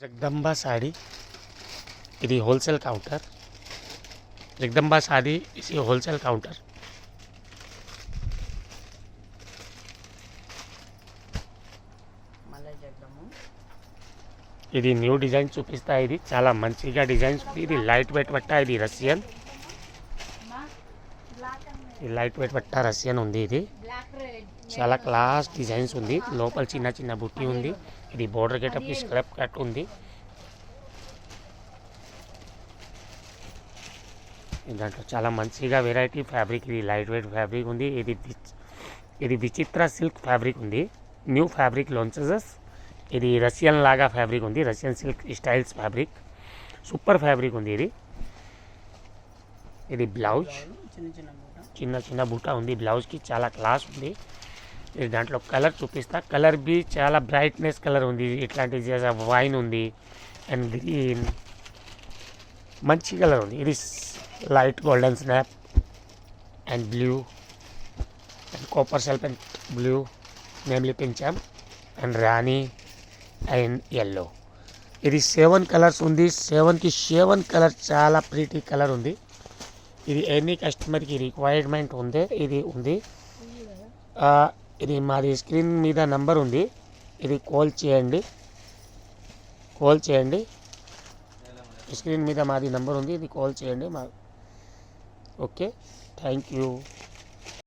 జగదంబ సాడీ ఇది wholesale counter. Jagadamba saree ఇది wholesale counter. ఇది న్యూ డిజైన్ చూపిస్తా. ఇది చాలా మంచిగా డిజైన్స్ ఉంది. ఇది లైట్ వెయిట్ పట్ట. ఇది రష్యన్. ఇది లైట్ వెయిట్ పట్ట రష్యన్ ఉంది. ఇది చాలా క్లాస్ డిజైన్స్ ఉంది. లోపల చిన్న చిన్న బుట్టి ఉంది. ఇది బోర్డర్ గెటప్ స్క్రప్ కట్ ఉంది. దాంట్లో చాలా మంచిగా వెరైటీ ఫ్యాబ్రిక్. ఇది లైట్ వెయిట్ ఫ్యాబ్రిక్ ఉంది. ఇది విచిత్ర సిల్క్ ఫ్యాబ్రిక్ ఉంది. New fabric launches. ఇది రష్యన్ లాగా ఫ్యాబ్రిక్ ఉంది. Russian silk styles fabric. Super fabric ఉంది. ఇది బ్లౌజ్ చిన్న చిన్న బూటా ఉంది. బ్లౌజ్కి చాలా క్లాస్ ఉంది. ఇది దాంట్లో కలర్ చూపిస్తా. కలర్ బి చాలా బ్రైట్నెస్ కలర్ ఉంది. ఇట్లాంటి వైన్ ఉంది అండ్ గ్రీన్ మంచి కలర్ ఉంది. ఇది light golden snap and blue and copper self and blue namely పించాం అండ్ రాణి అండ్ ఎల్లో. ఇది 7 కలర్స్ ఉంది. 7కి 7 కలర్ చాలా ప్రీటీ కలర్ ఉంది. ఇది ఎనీ కస్టమర్కి రిక్వైర్మెంట్ ఉంది. ఇది ఉంది. ఇది మాది స్క్రీన్ మీద నంబర్ ఉంది. ఇది కాల్ చేయండి. స్క్రీన్ మీద మాది నంబర్ ఉంది. ఇది కాల్ చేయండి. Okay, thank you.